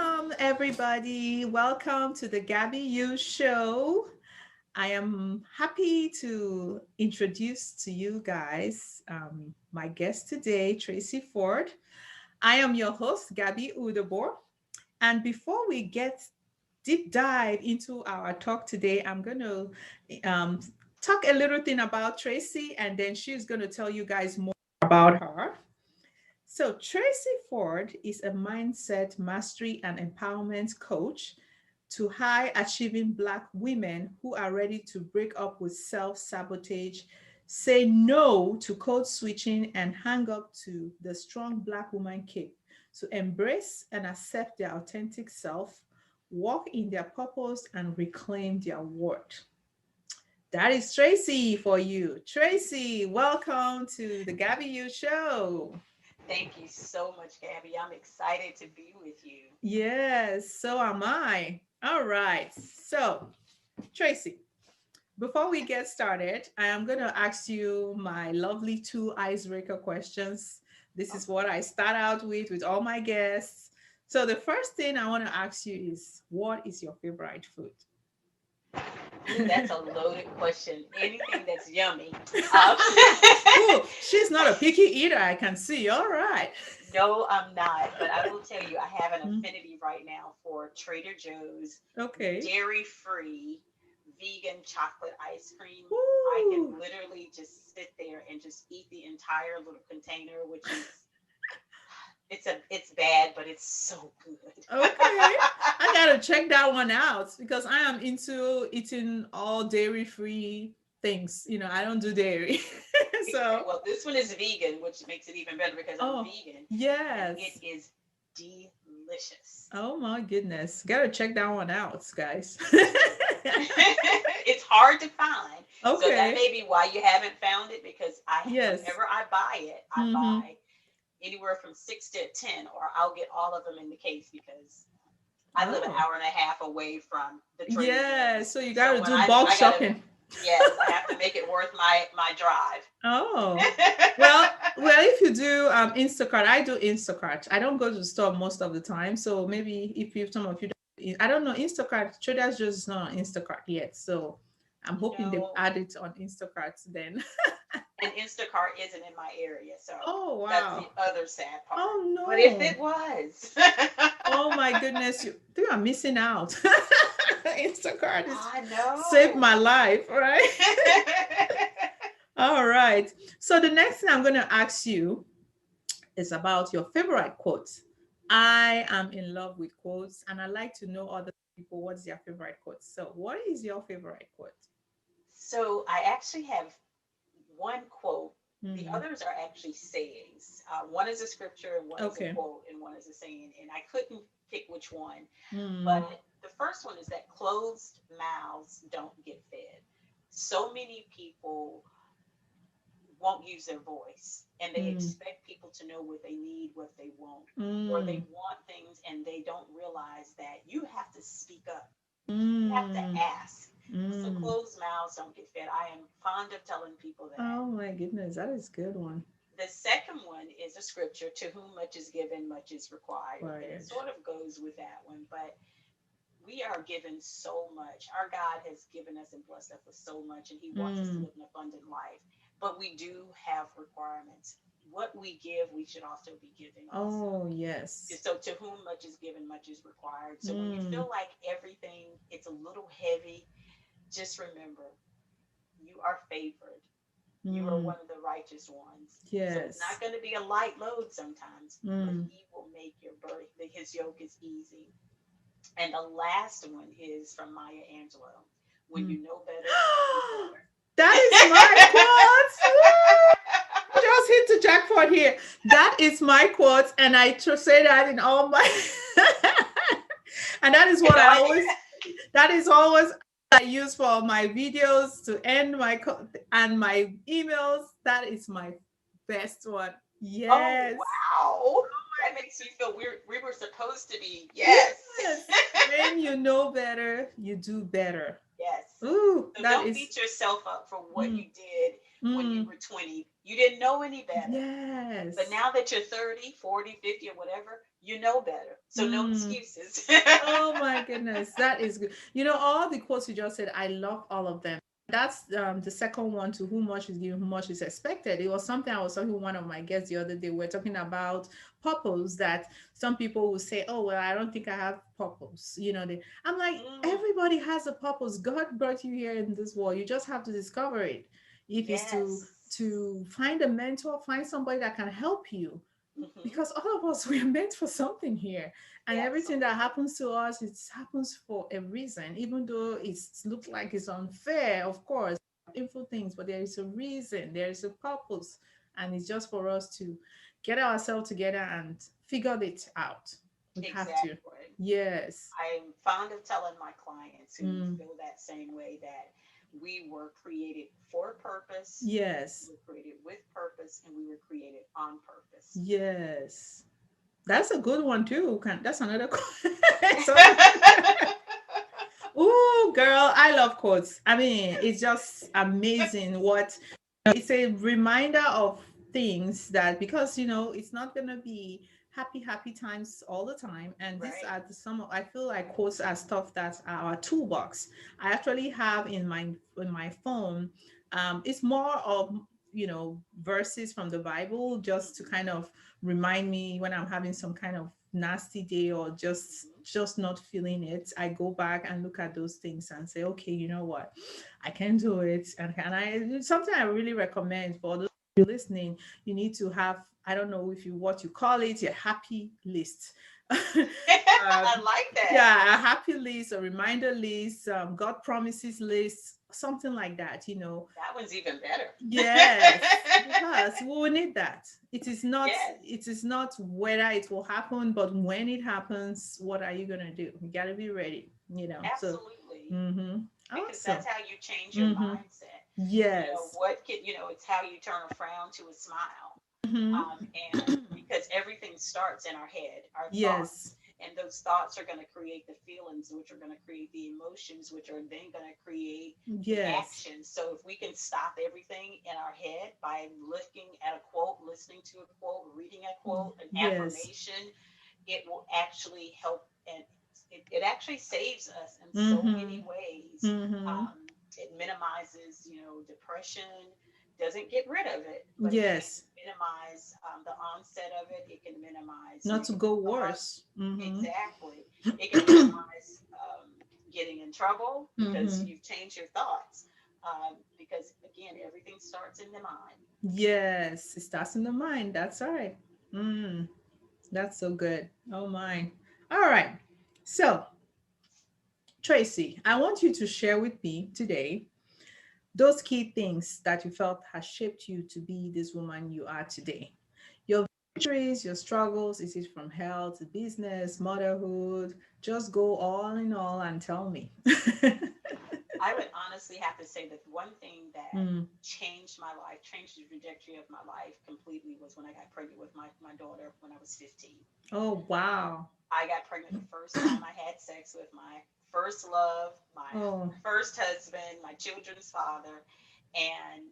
Welcome, everybody. Welcome to the Gaby U show. I am happy to introduce to you guys my guest today, Tracy Forde. I am your host, Gaby U. And before we get deep dive into our talk today, I'm going to um, talk a little thing about Tracy, and then she's going to tell you guys more about her. So, Tracy Forde is a mindset mastery and empowerment coach to high achieving Black women who are ready to break up with self sabotage, say no to code switching, and hang up to the strong Black woman cape to embrace and accept their authentic self, walk in their purpose, and reclaim their worth. That is Tracy for you. Tracy, welcome to the Gabby U show. Thank you so much, Gabby. I'm excited to be with you. Yes, so am I. All right. So, Tracy, before we get started, I am going to ask you my lovely two icebreaker questions. This is what I start out with all my guests. So, the first thing I want to ask you is what is your favorite food? Ooh, that's a loaded question. Anything that's yummy. Um, Oh, she's not a picky eater, I can see. All right. no, I'm not. But I will tell you, I have an Mm, affinity right now for Trader Joe's okay. dairy-free vegan chocolate ice cream. I can Woo. literally just sit there and just eat the entire little container, which is it's bad, but it's so good. Okay. I gotta check that one out because I am into eating all dairy free things. I don't do dairy. So, Well, this one is vegan, which makes it even better because I'm oh, vegan, and it yes. is delicious. Oh my goodness. Gotta check that one out, guys. It's hard to find, so that Okay. may be why you haven't found it. Because Yes. whenever I buy it, I Mm-hmm. buy anywhere from 6 to 10, or I'll get all of them in the case because I live an Oh. hour and a half away from the Trader Yeah. Joe's. So you So gotta when do bulk I gotta, shopping. yes, I have to make it worth my drive. Oh, well, if you do Instacart, I do Instacart. I don't go to the store most of the time, so maybe if you some of you don't, I don't know Instacart. Traders just not on Instacart yet, so I'm You hoping they know, add it on Instacart then. and Instacart isn't in my area, so Oh that's the wow! other sad part. Oh But if no! it was, Oh my goodness! You are missing out. Instacart is I saved my know. life, right? All right. So the next thing I'm going to ask you is about your favorite quotes. I am in love with quotes and I like to know other people what's their favorite quote. So, what is your favorite quote? So I actually have one quote. The Hmm. others are actually sayings. One is a scripture, and one is a Okay. quote, and one is a saying. And I couldn't pick which one. Hmm. But the first one is that closed mouths don't get fed. So many people won't use their voice, and they Hmm. expect people to know what they need, what they want, or Hmm. they want things and they don't realize that you have to speak up. You have to Hmm. ask. So Hmm. closed mouths don't get fed. I am fond of telling people that. Oh my goodness, that is a good one. The second one is a scripture, to whom much is given, much is required. And it Quiet. sort of goes with that one. But we are given so much. Our God has given us and blessed us with so much, and He wants us to Hmm. live an abundant life. But we do have requirements. What we give, we should also be giving also. Oh yes. So to whom much is given, much is required. So when you Hmm. feel like everything it's a little heavy, just remember you are favored. You are Hmm. one of the righteous ones. So it's not Yes. going to be a light load sometimes, but Hmm. He will make your burden. His yoke is easy. And the last one is from Maya Angelou. When Hmm. you know better, do better. That is my quote. Woo! Just hit the jackpot here. That is my quote, and I say that in all my. And that is And what I I, always. That is always I use for my videos to end and my emails. That is my best one. oh Yes. wow, that makes me feel we were supposed to be, yes. Yes. When you know better, you do better. Yes. Ooh, So that don't is. beat yourself up for what Mm, you did when you mm, were 20. You didn't know any better. But Yes. now that you're 30, 40, 50, or whatever, you know better. So no Mm. excuses. Oh my goodness, that is good. All the quotes you just said, I love all of them. That's the second one, to whom much is given, whom much is expected. It was something I was talking with one of my guests the other day. We're talking about purpose, that some people will say, oh, well, I don't think I have purpose. I'm like, Mm, everybody has a purpose. God brought you here in this world. You just have to discover it. If it's yes. to find a mentor, find somebody that can help you, Hmm. because all of us we're meant for something here, and everything that Absolutely. happens to us, it happens for a reason, even though it looks like it's unfair, of course, painful things, but there is a reason, there is a purpose, and it's just for us to get ourselves together and figure it out. We have to. Exactly. Yes. I'm fond of telling my clients who Mm. feel that same way that we were created for a purpose, we Yes. were created with purpose, and we were created on purpose. Yes, that's a good one too. That's another sorry. Oh, girl, I love quotes. I mean, it's just amazing what it's a reminder of things, that because it's not gonna be happy times all the time, and these Right. are some of, I feel like quotes are stuff that are our toolbox. I actually have in my phone. It's more of verses from the Bible, just to Hmm. kind of remind me when I'm having some kind of nasty day, or just Hmm. just not feeling it. I go back and look at those things and say, okay, you know what, I can do it. And can I something I really recommend for those of you listening, you need to have, I don't know if you what you call it, your happy list. I um, like that. yeah, a happy list, a reminder list, God promises list, something like that. That one's even better. Yes, because we will need that. It is not Yes, it is not whether it will happen, but when it happens, what are you gonna do? You gotta be ready, So absolutely. mm-hmm. Because Awesome. that's how you change your Mm-hmm. mindset. Yes. It's how you turn a frown to a smile. Mm-hmm. And because everything starts in our head, our Yes. thoughts, and those thoughts are going to create the feelings, which are going to create the emotions, which are then going to create the Yes. actions. So if we can stop everything in our head by looking at a quote, listening to a quote, reading a quote, an Yes. affirmation, it will actually help, and it actually saves us in so Mm-hmm. many ways. Mm-hmm. It minimizes, depression, doesn't get rid of it, but it can Yes. minimize the onset of it. It can minimize Not to negative go thoughts. worse. Mm-hmm. Exactly. It can minimize getting in trouble because Mm-hmm. you've changed your thoughts. Because again, everything starts in the mind. Yes. It starts in the mind. That's all right. Mm. That's so good. Oh my. All right. So, Tracy, I want you to share with me today those key things that you felt has shaped you to be this woman you are today. Your victories, your struggles, is it from health, business, motherhood? Just go all in all and tell me. I would honestly have to say that one thing that Mm. changed my life, changed the trajectory of my life completely was when I got pregnant with my daughter when I was 15. Oh, wow. I got pregnant the first time I had sex with my first love, my Oh, first husband, my children's father, and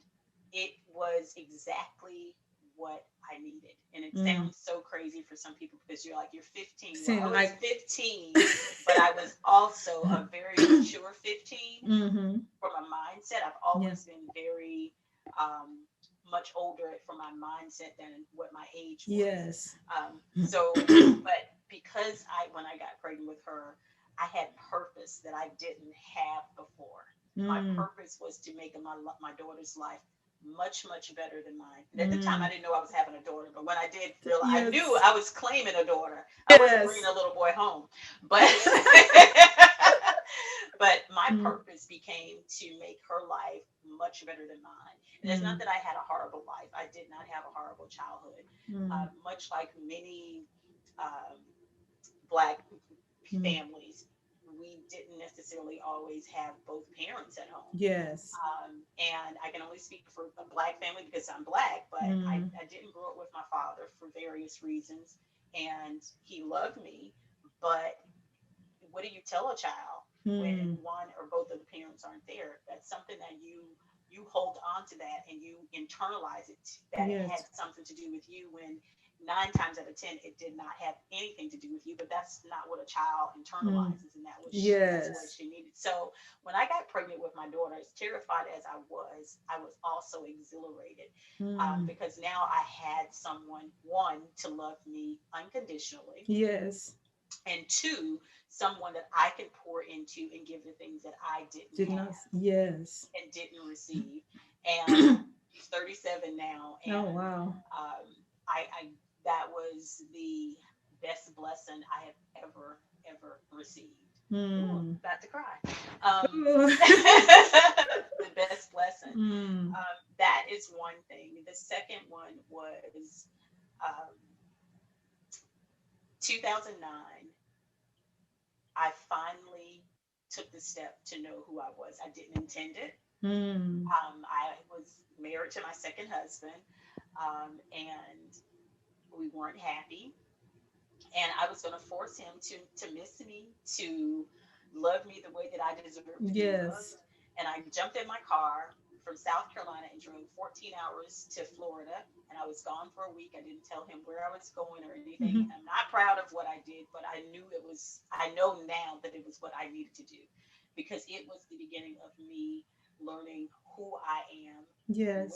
it was exactly what I needed. And it mm. sounds so crazy for some people because you're like, you're 15. Well, Seem I was like. 15, but I was also a very mature 15 Mm-hmm. from a mindset. I've Yeah. always been very um, much older from my mindset than what my age was. Yes. But because when I got pregnant with her, I had purpose that I didn't have before. My Mm. purpose was to make my daughter's life much better than mine. And at the time, I Mm. didn't know I was having a daughter, but when I did realize, I knew Yes. I was claiming a daughter. I wasn't bringing Yes. a little boy home, but but my Mm. purpose became to make her life much better than mine. And it's not Mm. that I had a horrible life. I did not have a horrible childhood. Mm. Much like many um, black Mm. families, we didn't necessarily always have both parents at home. Yes. And I can only speak for a black family because I'm black, but Mm. I didn't grow up with my father for various reasons. And he loved me, but what do you tell a child when Mm. one or both of the parents aren't there? That's something that you you hold on to that and you internalize it, that it had Yes. something to do with you, when 9 times out of 10 it did not have anything to do with you. But that's not what a child Mm. internalizes, and that's what Yes. she needed. So when I got pregnant with my daughter, as terrified as I was also exhilarated, Mm. because now I had someone, one, to love me unconditionally, Yes. and two, someone that I can pour into and give the things that I didn't Did not. have Yes. and didn't receive. And she's 37 now, Oh, and wow. I that was the best blessing I have ever received. Ooh, Mm. about to cry. Um, Ooh. the best blessing. Mm. That is one thing. The second one was um, 2009. I finally took the step to know who I was. I didn't intend it. Mm. I was married to my second husband, and we weren't happy. And I was going to force him to miss me, to love me the way that I deserve to be loved. Yes. And I jumped in my car from South Carolina and drove 14 hours to Florida. And I was gone for a week. I didn't tell him where I was going or anything. Hmm. And I'm not proud of what I did, but I know now that it was what I needed to do, because it was the beginning of me learning who I am, Yes.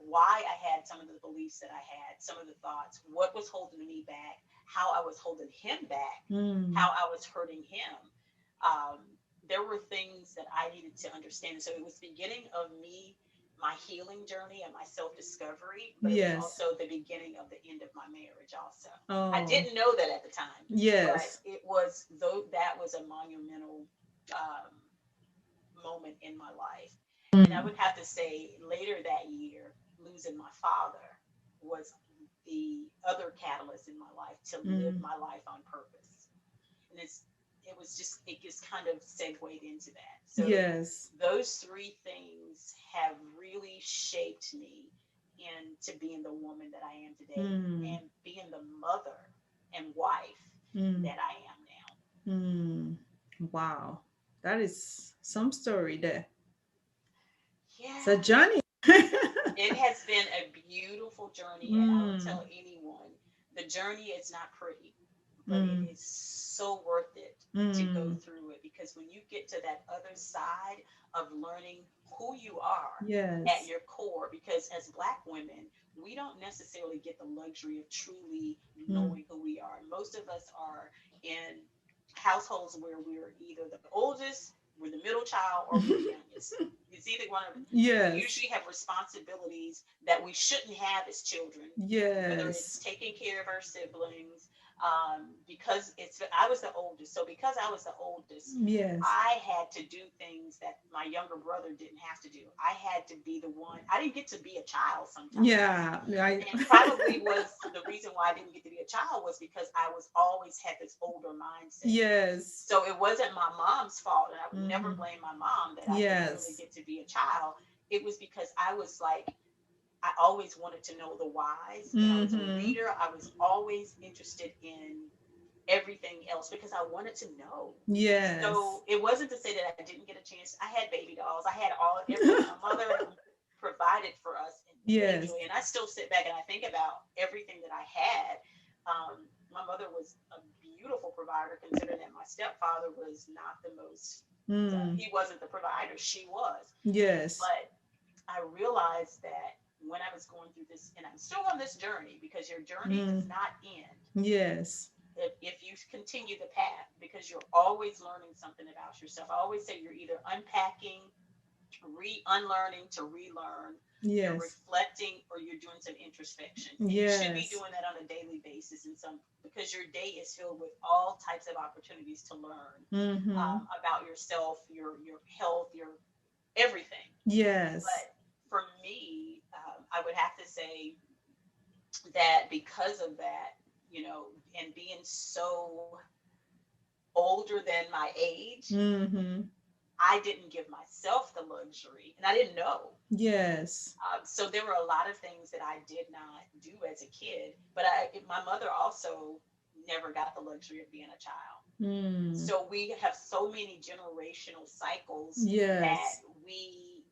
why I had some of the beliefs that I had, some of the thoughts, what was holding me back, how I was holding him back, Mm. how I was hurting him. Um, there were things that I needed to understand. So it was the beginning of me, my healing journey and my self discovery, but it was Yes. also the beginning of the end of my marriage, also. I Oh. didn't know that at the time, but Yes. it was, though, that was a monumental moment in my life. And I Mm. would have to say later that year, losing my father was the other catalyst in my life to live Mm. my life on purpose. And it just kind of segued into that. So Yes. those three things have really shaped me into being the woman that I am today Mm. and being the mother and wife Mm. that I am now. Mm. Wow. That is some story there. It's a Yeah. journey. It has been a beautiful journey, and I would Mm. tell anyone the journey is not pretty, but it Mm. is so worth it to go Mm. through it, because when you get to that other side of learning who you are at Yes. your core, because as Black women, we don't necessarily get the luxury of truly Mm. knowing who we are. Most of us are in households where we're either the oldest, we're the middle child, or we're the youngest. It's either one of, we Yes. usually have responsibilities that we shouldn't have as children, whether it's Yes. taking care of our siblings. Because I was the oldest, so because I was the oldest, Yes. I had to do things that my younger brother didn't have to do. I had to be the one. I didn't get to be a child sometimes, Yeah. I. and probably was the reason why I didn't get to be a child was because I was always had this older mindset. Yes. So it wasn't my mom's fault, and I would never Hmm. blame my mom that I didn't really Yes. get to be a child. It was because I was like, I always wanted to know the whys, and I was a Hmm. reader. I was always interested in everything else because I wanted to know. Yes. So it wasn't to say that I didn't get a chance. I had baby dolls. I had all everything. My mother provided for us Yes. individually, and I still sit back and I think about everything that I had. My mother was a beautiful provider, considering that my stepfather was not the most. Mm. He wasn't the provider. She was, Yes. but I realized that when I was going through this, and I'm still on this journey, because your journey does Mm. not end Yes. if you continue the path, because you're always learning something about yourself. I always say you're either unpacking, unlearning to relearn, you're Yes. reflecting, or you're doing some introspection. And you should be Yes. doing that on a daily basis, in some, because your day is filled with all types of opportunities to learn Mm-hmm. about yourself, your health, your everything. Yes. But for me, I would have to say that because of that, and being so older than my age, Mm-hmm. I didn't give myself the luxury, and I didn't know. Yes. So there were a lot of things that I did not do as a kid, but my mother also never got the luxury of being a child. Mm. So we have so many generational cycles that Yes. we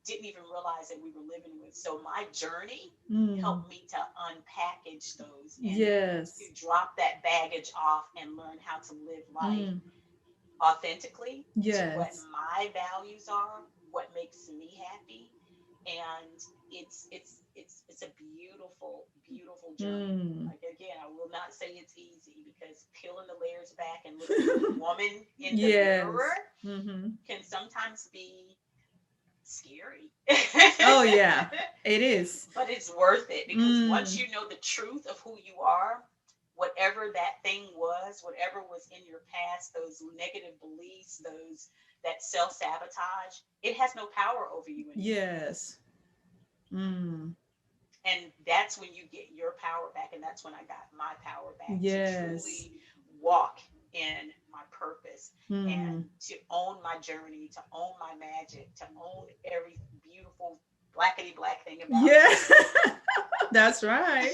didn't even realize that we were living with. So my journey Mm. helped me to unpackage those and to Yes. drop that baggage off and learn how to live life Mm. authentically to what Yes. my values are, what makes me happy, and it's a beautiful, beautiful journey. Mm. Like again, I will not say it's easy because peeling the layers back and looking at the woman in the mirror Yes. Mm-hmm. can sometimes be scary. Oh yeah, it is. But it's worth it because once Mm. you know the truth of who you are, whatever that thing was, whatever was in your past, those negative beliefs, those that self-sabotage, it has no power over you anymore. Yes. Mm. And that's when you get your power back, and that's when I got my power back to Yes. truly walk in my purpose and Mm. to own my journey, to own my magic, to own every beautiful blackety black thing about Yeah. me. That's right.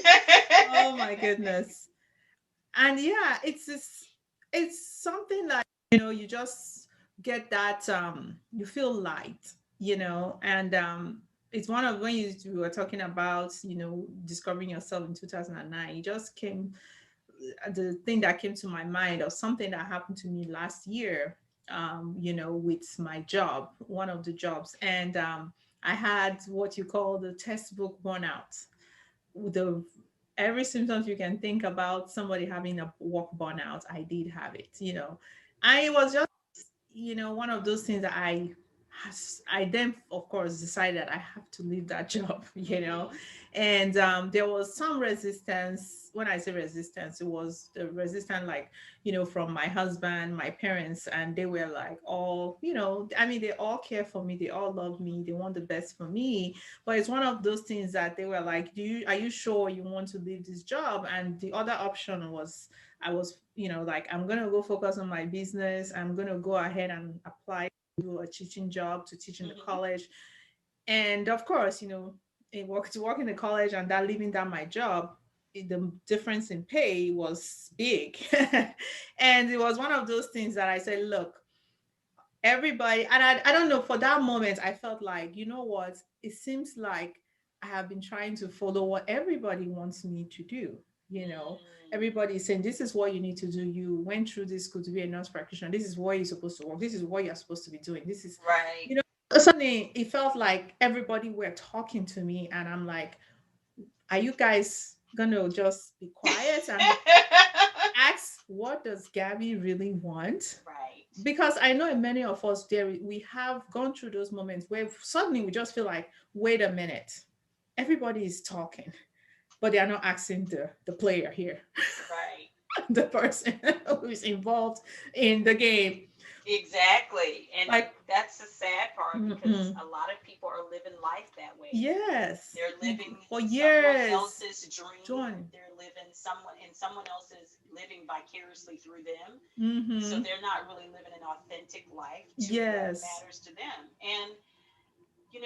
Oh my goodness. And yeah, it's something like, you just get that, you feel light, and it's one of when you were talking about, discovering yourself in 2009. It just came, the thing that came to my mind, or something that happened to me last year, with my job, one of the jobs. And I had what you call the textbook burnout. The Every symptoms you can think about somebody having a work burnout, I did have it. I was just, one of those things that I then, of course, decided I have to leave that job. Hmm. And there was some resistance. When I say resistance, it was the resistance, like, from my husband, my parents, and they were like, all, I mean, they all care for me, they all love me, they want the best for me. But it's one of those things that they were like, are you sure you want to leave this job? And the other option was, I was, like, I'm gonna go focus on my business. I'm gonna go ahead and apply to do a teaching job, to teach in the Hmm. college. And of course, to work in the college and that leaving that my job, the difference in pay was big. And it was one of those things that I said, look, everybody, and I don't know, for that moment I felt like, you know what, it seems like I have been trying to follow what everybody wants me to do. Mm. Everybody is saying, this is what you need to do. You went through this school to be a nurse practitioner. This is where you're supposed to work. This is what you're supposed to be doing. This is, Right. you know suddenly it felt like everybody were talking to me, and I'm like, are you guys gonna just be quiet and ask, what does Gabby really want? Right. Because I know in many of us there, we have gone through those moments where suddenly we just feel like, wait a minute, everybody is talking, but they are not asking the player here, Right. the person who is involved in the game. Exactly. And Like, that's the sad part because mm-mm. a lot of people are living life that way. Yes, They're living for someone years, else's dream. John. They're living someone and someone else is living vicariously through them. So Mm-hmm. they're not really living an authentic life to what Yes. matters to them. And you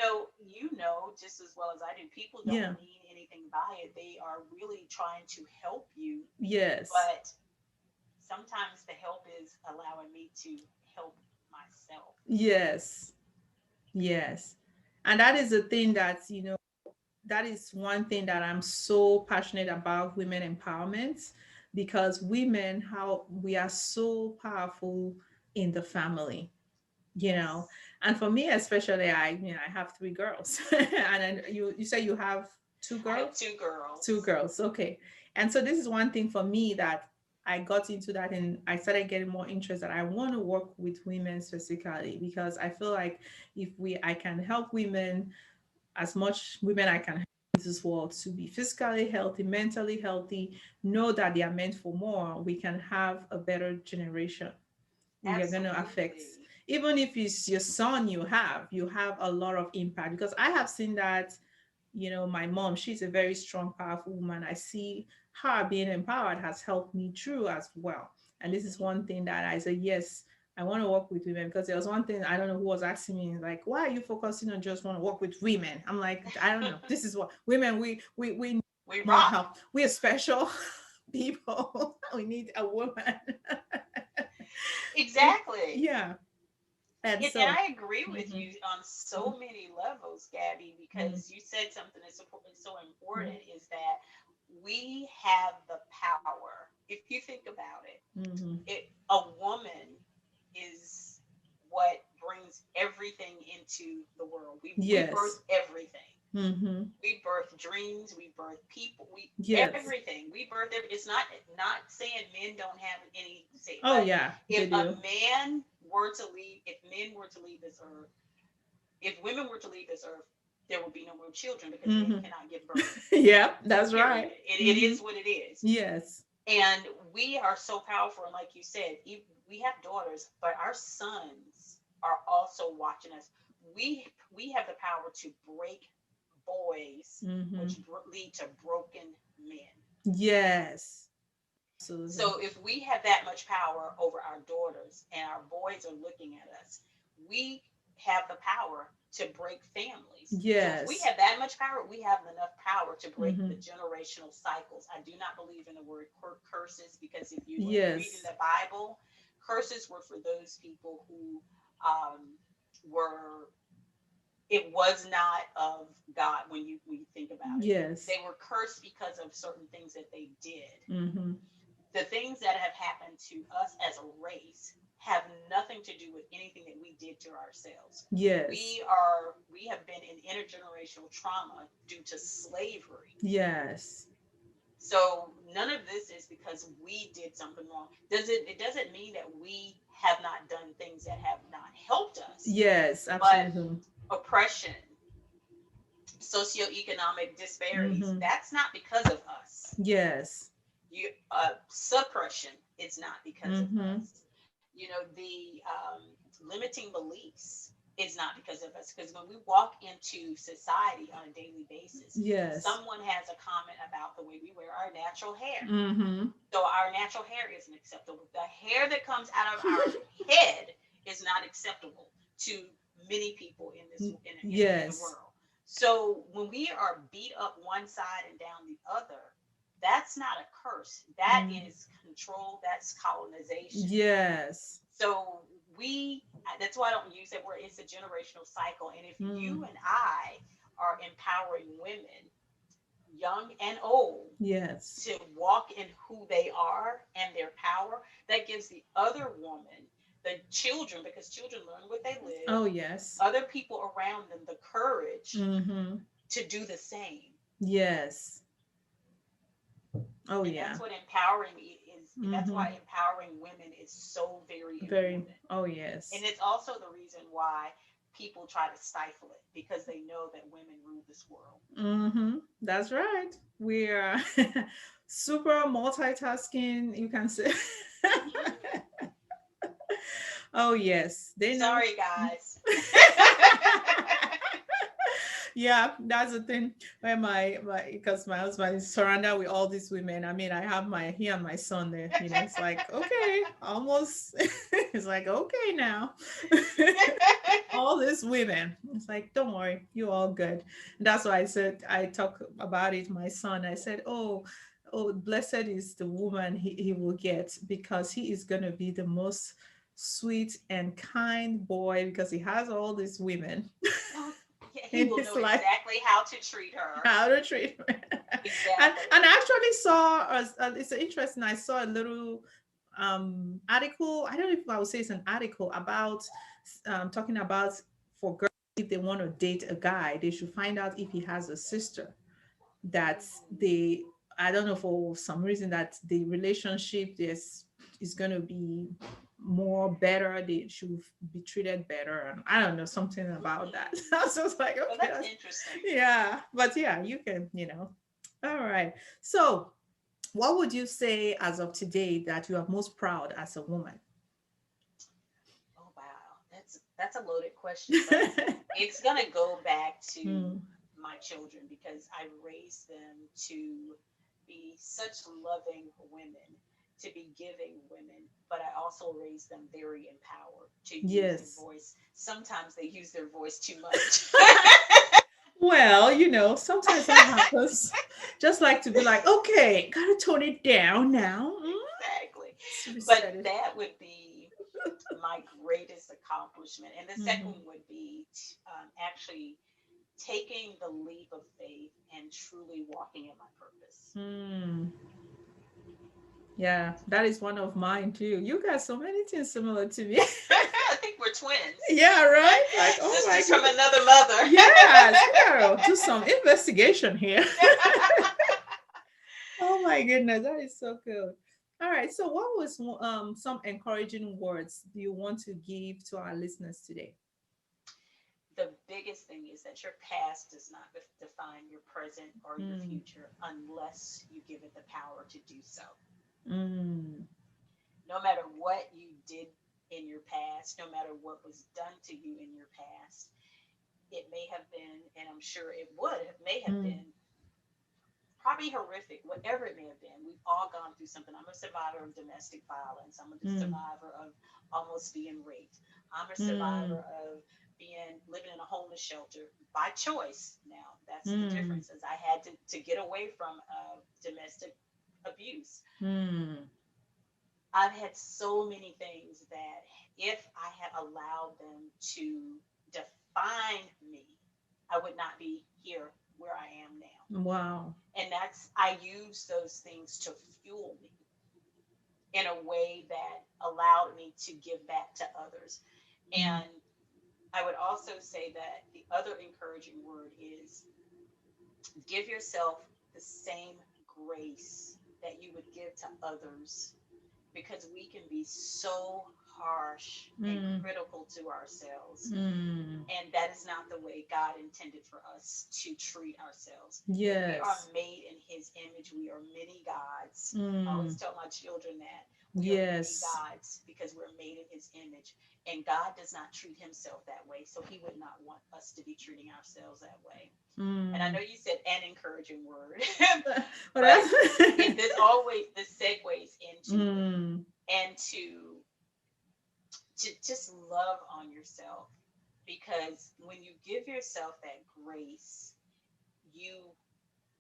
know just as well as I do, people don't Yeah. mean anything by it. They are really trying to help you, Yes. but sometimes the help is allowing me to help myself. Yes. Yes. And that is the thing that, that is one thing that I'm so passionate about, women empowerment, because women, how we are so powerful in the family, you know. Yes. And for me especially, I have three girls. And then you say you have two I have girls? two Two girls. girls, okay. And so this is one thing for me that I got into that, and I started getting more interest that I want to work with women specifically, because I feel like if we I can help women, as much women I can help in this world, to be physically healthy, mentally healthy, know that they are meant for more, we can have a better generation. We are going to affect, Absolutely. even if it's your son, you have a lot of impact, because I have seen that. My mom, she's a very strong, powerful woman. I see her being empowered has helped me through as well. And this is Hmm. one thing that I said, yes, I want to work with women, because there was one thing, I don't know who was asking me, like, why are you focusing on just want to work with women? I'm like, I don't know. This is what women, we need We more rock. help. We are special people. We need a woman. It, Exactly. yeah. And And so, I agree with mhm, you on so many levels, Gabby, mhm, because you said something that's so mhm, important is that we have the power. If you think about it, mhm. a woman is what brings everything into the world. We birth Yes. everything. Mm-hmm. We birth dreams, we birth people, we Yes. everything. We birth it's not saying men don't have any say, Oh, but yeah, if they a do. man were to leave, if men were to leave this earth, if women were to leave this earth, there would be no more children because men Mm-hmm. cannot give birth. Yeah, that's Period. right. It Mm-hmm. is what it is. Yes. And we are so powerful. And like you said, we have daughters, but our sons are also watching us. We have the power to break boys, Mm-hmm. which lead to broken men. Yes. Absolutely. So if we have that much power over our daughters and our boys are looking at us, we have the power to break families. So if we Yes. have that much power, we have enough power to break Mm-hmm. the generational cycles. I do not believe in the word curses because if you read in Yes. the Bible, curses were for those people who were it was not of God when you think about it. Yes. They were cursed because of certain things that they did. Mm-hmm. The things that have happened to us as a race have nothing to do with anything that we did to ourselves. Yes. We have been in intergenerational trauma due to slavery. Yes. So none of this is because we did something wrong. It doesn't mean that we have not done things that have not helped us, Yes. but Absolutely. oppression, socioeconomic disparities, Mm-hmm. that's not because of us. Yes. Suppression is not because of Mm-hmm. us. The limiting beliefs is not because of us. Because when we walk into society on a daily basis, Yes. someone has a comment about the way we wear our natural hair. Mm-hmm. So our natural hair isn't acceptable. The hair that comes out of our head is not acceptable to many people in the Yes. world. So when we are beat up one side and down the other, that's not a curse. That Mm. is control. That's colonization. Yes. So that's why I don't use that word. It's a generational cycle. And if Mm. you and I are empowering women, young and old, Yes. to walk in who they are and their power, that gives the other woman, the children, because children learn what they live, Oh, yes. other people around them, the courage Mm-hmm. to do the same. Yes. Oh, And that's yeah. what empowering is. That's Mm-hmm. why empowering women is so very Very. important. Oh, And yes. it's also the reason why people try to stifle it because they know that women rule this world. Mm-hmm. That's right. We are super multitasking. You can say. Oh, yes. They know. Sorry, guys. Yeah, that's the thing. Where my because my husband is surrounded with all these women. I mean, I have my he and my son there. It's like okay, almost. It's like okay now. All these women. It's like don't worry, you all good. That's why I said I talk about it. My son. I said, oh, blessed is the woman he will get because he is gonna be the most sweet and kind boy because he has all these women Oh, yeah, he in will his know life. exactly how to treat her. How to treat me. And Exactly. I actually saw it's interesting. I saw a little article. I don't know if I would say it's an article about talking about for girls if they want to date a guy, they should find out if he has a sister. That Mm. they I don't know for some reason that the relationship is going to be more better. They should be treated better, and I don't know something about that. Mm. I was just like, Well, okay, that's interesting. yeah, but yeah, you can, All right. So, what would you say as of today that you are most proud as a woman? Oh wow, that's a loaded question, but it's gonna go back to Hmm. my children because I raised them to be such loving women, to be giving women, but I also raised them very empowered to use their Yes. voice. Sometimes they use their voice too much. Well, sometimes that happens. Just like to be like, okay, gotta tone it down now. Exactly. Let's But reset it. that would be my greatest accomplishment. And the second Mhm. one would be actually taking the leap of faith and truly walking in my purpose. Mm. Yeah, that is one of mine too. You got so many things similar to me. I think we're twins. Yeah, right? Like, oh my Sisters from goodness. another mother. Yes, girl, do some investigation here. Oh my goodness, that is so good. All right, so what was some encouraging words do you want to give to our listeners today? The biggest thing is that your past does not define your present or your Mm, future unless you give it the power to do so. mm, No matter what you did in your past, no matter what was done to you in your past, it may have been, and I'm sure it would have, may have mm, been probably horrific, whatever it may have been. We've all gone through something. I'm a survivor of domestic violence. I'm a mm, survivor of almost being raped. I'm a mm, survivor of being living in a homeless shelter by choice. Now that's the mm, difference. Is I had to get away from domestic abuse. mm, I've had so many things that if I had allowed them to define me, I would not be here where I am now. wow. And that's, I use those things to fuel me in a way that allowed me to give back to others. Mm, And I would also say that the other encouraging word is give yourself the same grace that you would give to others, because we can be so harsh and mm, critical to ourselves. mm. And that is not the way God intended for us to treat ourselves. We are Yes. made in His image. We are many gods. I always Mm, tell my children that we are many yes. gods because we're made in His image. And God does not treat Himself that way. So He would not want us to be treating ourselves that way. And I Mm. know you said an encouraging word, But but that's this always this segues into it, mm, and to just love on yourself, because when you give yourself that grace, you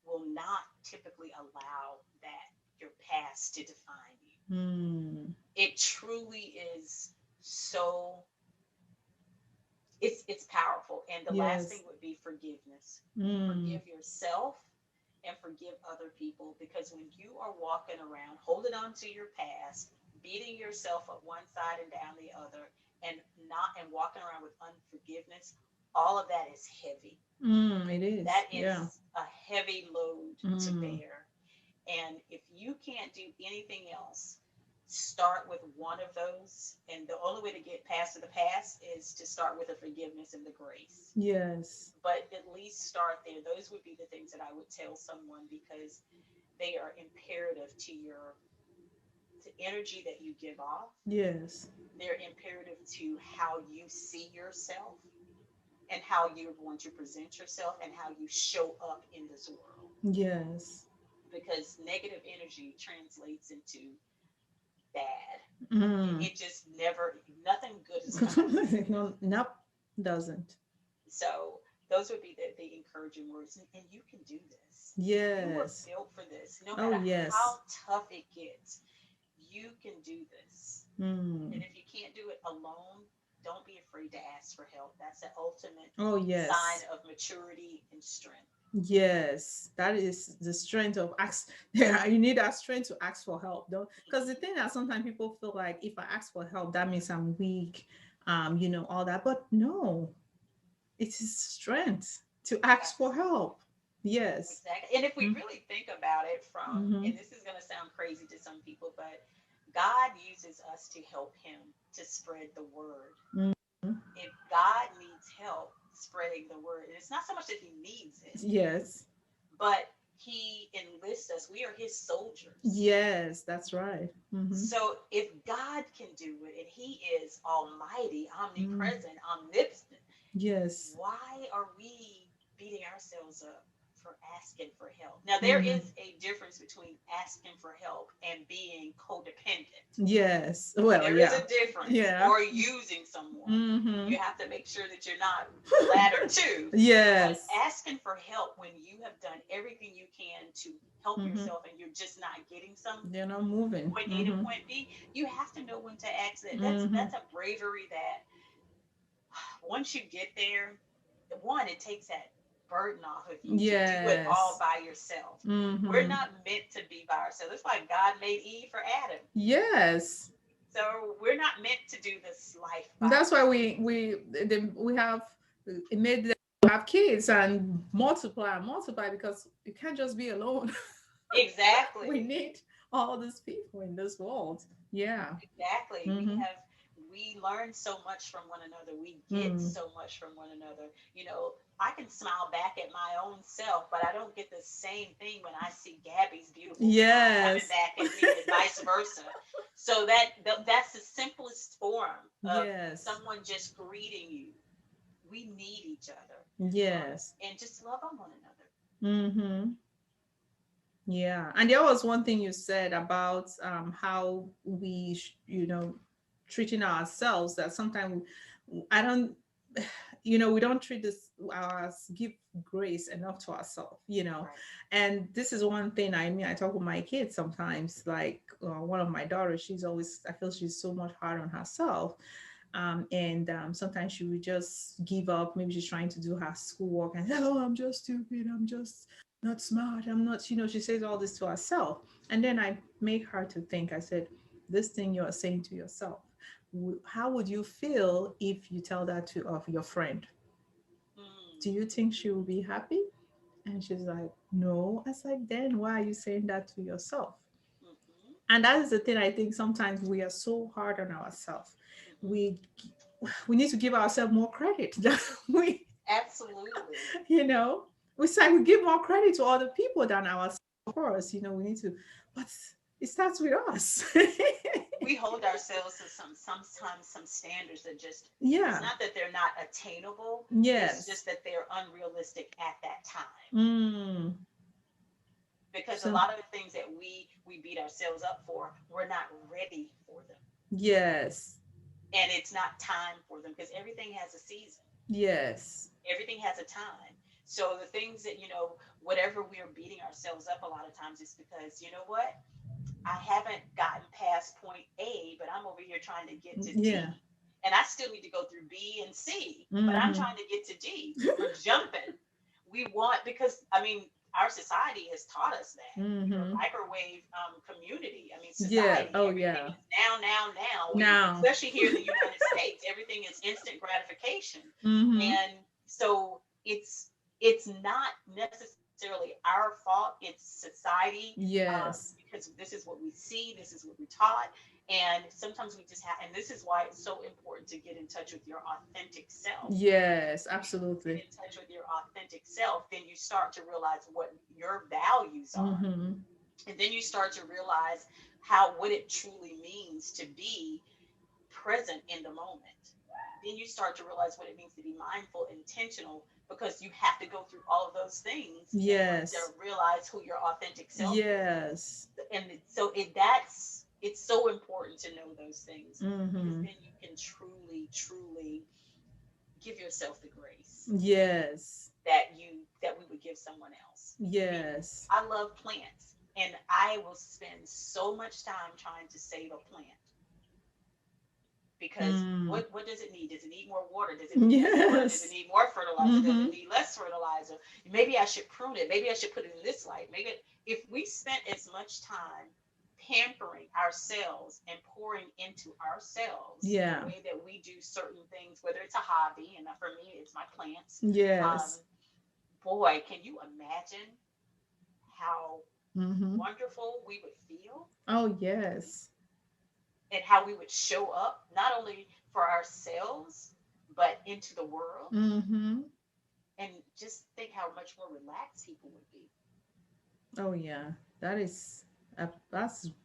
will not typically allow that your past to define you. mm, It truly is so, it's powerful. And the last thing yes. would be forgiveness. Mm, Forgive yourself and forgive other people, because when you are walking around holding on to your past, beating yourself up one side and down the other, and not and walking around with unforgiveness, all of that is heavy. it is. That Yeah. is a heavy load to Mm, bear. And if you can't do anything else, start with one of those. And the only way to get past the past is to start with the forgiveness and the grace. yes. But at least start there. Those would be the things that I would tell someone, because they are imperative to your to energy that you give off. Yes. They're imperative to how you see yourself and how you're going to present yourself and how you show up in this world. Yes. Because negative energy translates into bad. Mm. It just never, nothing good is going to come out of it. No, nope, doesn't. So those would be the encouraging words. And you can do this. You were Yes. built for this. No Oh, matter yes. how tough it gets, you can do this. And Mm. if you can't do it alone, don't be afraid to ask for help. That's the ultimate Oh, sign yes. of maturity and strength. Yes, that is the strength of ask. Yeah, you need that strength to ask for help, though. Because the thing that sometimes people feel like if I ask for help, that means I'm weak, all that. But no, it is strength to ask for Absolutely. help. Yes. Exactly. And if we Mm-hmm. really think about it from, Mm-hmm. and this is going to sound crazy to some people, but God uses us to help Him to spread the word. If God needs help spreading the word, and it's not so much that He needs it, Yes. but He enlists us. We are His soldiers. Yes, that's right. Mm-hmm. So if God can do it, and He is almighty, Mm. omnipresent, omnipotent, Yes. why are we beating ourselves up for asking for help. Now, there Mm-hmm. is a difference between asking for help and being codependent. Yes. Well, There is yeah. a difference, Yeah. or using someone. Mm-hmm. You have to make sure that you're not the latter too. But Yes. asking for help when you have done everything you can to help Mm-hmm. yourself and you're just not getting some They're not moving. point A to Mm-hmm. point B, you have to know when to ask that. Mm-hmm. That's a bravery that once you get there, one, it takes that burden off of you to do it all Yes. by yourself. We're Mm-hmm. not meant to be by ourselves. That's why God made Eve for Adam. Yes. So we're not meant to do this life by That's why ourselves. we have it made them have kids and multiply and multiply because you can't just be alone. We Exactly. need all these people in this world. Yeah. Exactly. Mm-hmm. We learn so much from one another. We get Mm. so much from one another. I can smile back at my own self, but I don't get the same thing when I see Gabby's beautiful smile coming Yes. back at me and vice versa. So that's the simplest form of Yes. someone just greeting you. We need each other. Yes. And just love on one another. Mm-hmm. Yeah. And there was one thing you said about how treating ourselves that sometimes I don't, we don't treat this as give grace enough to ourselves. Right. And this is one thing I talk with my kids sometimes, like one of my daughters, I feel she's so much hard on herself. And sometimes she would just give up. Maybe she's trying to do her schoolwork and oh, I'm just stupid. I'm just not smart. I'm not, she says all this to herself. And then I make her to think, I said, this thing you are saying to yourself, how would you feel if you tell that to of your friend? Do Mm. you think she will be happy? And she's like, no. I was like, then why are you saying that to yourself? Mm-hmm. And that is the thing. I think sometimes we are so hard on ourselves. Mm-hmm. We need to give ourselves more credit. we Absolutely. you know we say we give more credit to other people than ourselves. Of course, we need to, but it starts with us. We hold ourselves to sometimes some standards that just, it's Yeah. not that they're not attainable, it's Yes. just that they're unrealistic at that time. Mm. Because a So lot of the things that we beat ourselves up for, we're not ready for them. yes. And it's not time for them because everything has a season. Yes. Everything has a time. So the things that, whatever we're beating ourselves up a lot of times is because, you know what? I haven't gotten past point A, but I'm over here trying to get to Yeah. D. And I still need to go through B and C, but I'm Mm-hmm. trying to get to D. We're jumping. Because, I mean, our society has taught us that. We're a Mm-hmm. microwave community. I mean, Yeah. society, Oh everything yeah. is now, now, now. Now. Especially here in the United States, everything is instant gratification. Mm-hmm. And so it's not necessarily our fault. It's society, Yes. because this is what we see, this is what we taught, and sometimes we just have. And this is why it's so important to get in touch with your authentic self. Yes, Because when you get absolutely. in touch with your authentic self, then you start to realize what your values are, Mm-hmm. and then you start to realize how what it truly means to be present in the moment. Then you start to realize what it means to be mindful, intentional, because you have to go through all of those things in order to Yes. realize who your authentic self is. Yes. And so it's so important to know those things because Mm-hmm. then you can truly, truly give yourself the grace Yes. that we would give someone else. I mean, Yes. I love plants and I will spend so much time trying to save a plant because Mm. what does it need? Does it need more water? Does it need less water? Does it Yes. need more fertilizer? Does Mm-hmm. it need less fertilizer? Maybe I should prune it. Maybe I should put it in this light. Maybe if we spent as much time pampering ourselves and pouring into ourselves the Yeah. way that we do certain things, whether it's a hobby, and for me, it's my plants. Yes. Um, Boy, can you imagine how Mm-hmm. wonderful we would feel Oh, yes. and how we would show up not only for ourselves but into the world, Mm-hmm. and just think how much more relaxed people would be. Oh, yeah. That's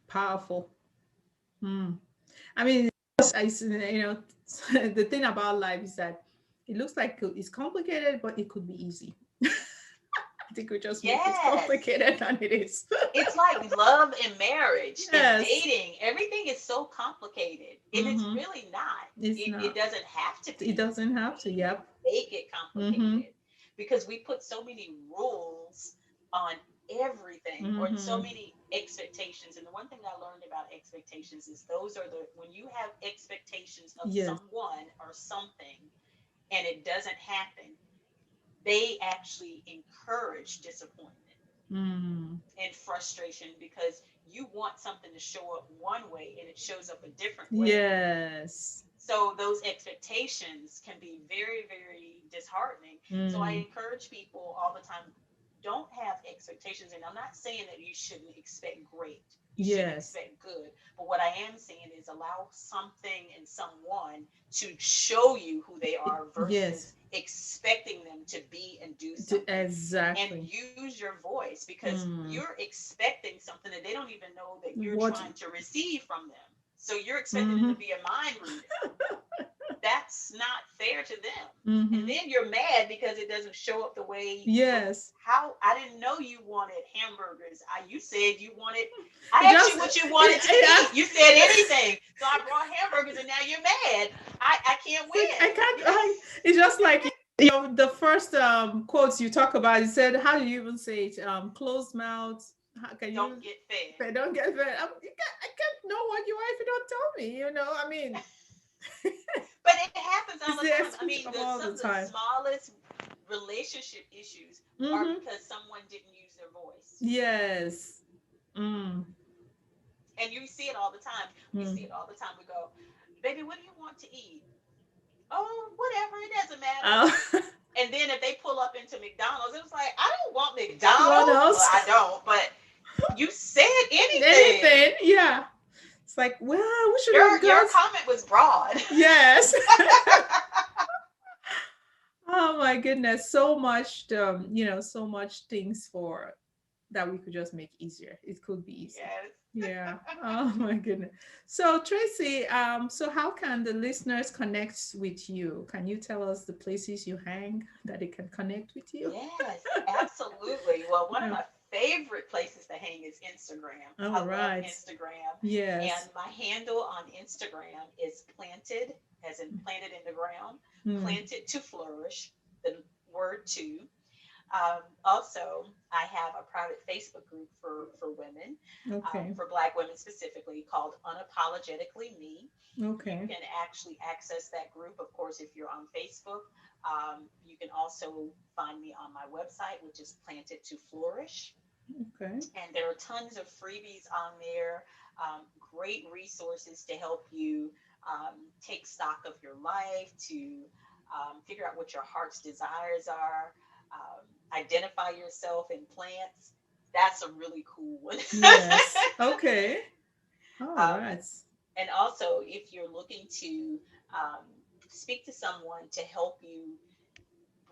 powerful. Mm. I mean, the thing about life is that it looks like it's complicated, but it could be easy. I think we just make it Yes. complicated than it is. It's like love and marriage and Yes. dating. Everything is so complicated, and it's Mm-hmm. really not. It's It not. doesn't have to It be. doesn't have to. We Yep. make it Mm-hmm. complicated because we put so many rules on everything or so Mm-hmm. many expectations. And the one thing I learned about expectations is those are the when you have expectations of Yes. someone or something and it doesn't happen, they actually encourage disappointment Mm. and frustration because you want something to show up one way and it shows up a different way. Yes. So those expectations can be very, very disheartening. So I Mm. encourage people all the time, don't have expectations. And I'm not saying that you shouldn't expect great. You shouldn't Yes. expect good. But what I am saying is allow something and someone to show you who they are Yes. versus expecting them to be and do something. And Exactly. use your voice because Mm. you're expecting something that they don't even know that you're What? trying to receive from them. So you're expecting them Mm-hmm. to be a mind reader. That's not fair to them. And Mm-hmm. then you're mad because it doesn't show up the way. But Yes. how? I didn't know you wanted hamburgers. You said you wanted. It I asked just you what you it, wanted to it, eat. You said anything. So I brought hamburgers, and now you're mad. I can't it's like I win. can't. It's just like the first quotes you talk about. You said, how do you even say it? Closed mouth. How can Don't you? get fed. If I don't get fed, I can't know what you are if you don't tell me. I mean, But it happens all it's the the time. I excuse mean, of all some the of the time. smallest relationship issues are Mm-hmm. because someone didn't use their voice. Yes. Mm. And you see it all the time. We Mm. see it all the time. We go, baby, what do you want to eat? Oh, whatever. It doesn't matter. Oh, And then if they pull up into McDonald's, it was like, I don't want what McDonald's. Well, else? I don't, but you said anything. Anything? Yeah. It's like, well, we should have Your got. comment was broad. Yes. Oh my goodness, so much so much things for that we could just make easier. It could be easy. Yes. Yeah. Oh my goodness. So Tracy, so how can the listeners connect with you? Can you tell us the places you hang that they can connect with you? Yes, absolutely. Well, one of Yeah. my favorite places to hang is Instagram. I All love right. Instagram. And Yes. my handle on Instagram is planted, as in planted in the ground, Mm. planted to flourish, the word to. Also, I have a private Facebook group for women, Okay. for Black women specifically, called Unapologetically Me. You Okay. can actually access that group, of course, if you're on Facebook. You can also find me on my website, which is Planted to Flourish. Okay. And there are tons of freebies on there, great resources to help you take stock of your life, to figure out what your heart's desires are, identify yourself in plants. That's a really cool one. Yes. Okay. All um, right. and also, if you're looking to um, speak to someone to help you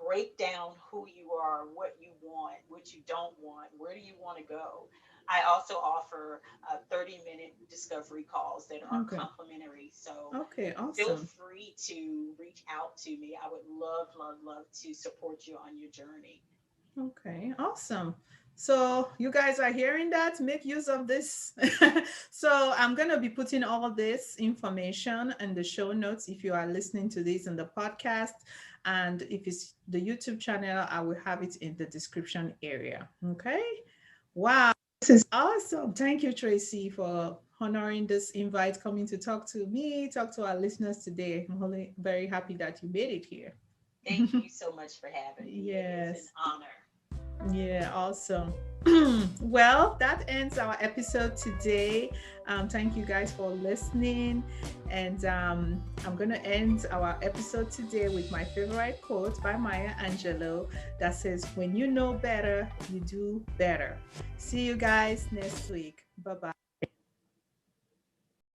break down who you are, what you want, what you don't want, where do you want to go. I also offer 30-minute discovery calls that are Okay. complimentary. So Okay. feel Awesome. free to reach out to me. I would love, love, love to support you on your journey. Okay, awesome. So you guys are hearing that? Make use of this. So I'm going to be putting all this information in the show notes if you are listening to this in the podcast. And if it's the YouTube channel, I will have it in the description area. Okay. Wow. This is awesome. Thank you, Tracy, for honoring this invite, coming to talk to me, talk to our listeners today. I'm really very happy that you made it here. Thank you so much for having me. It is an Yes. honor. Yeah, awesome. Well, that ends our episode today. Thank you guys for listening. And I'm going to end our episode today with my favorite quote by Maya Angelou that says, when you know better, you do better. See you guys next week. Bye bye.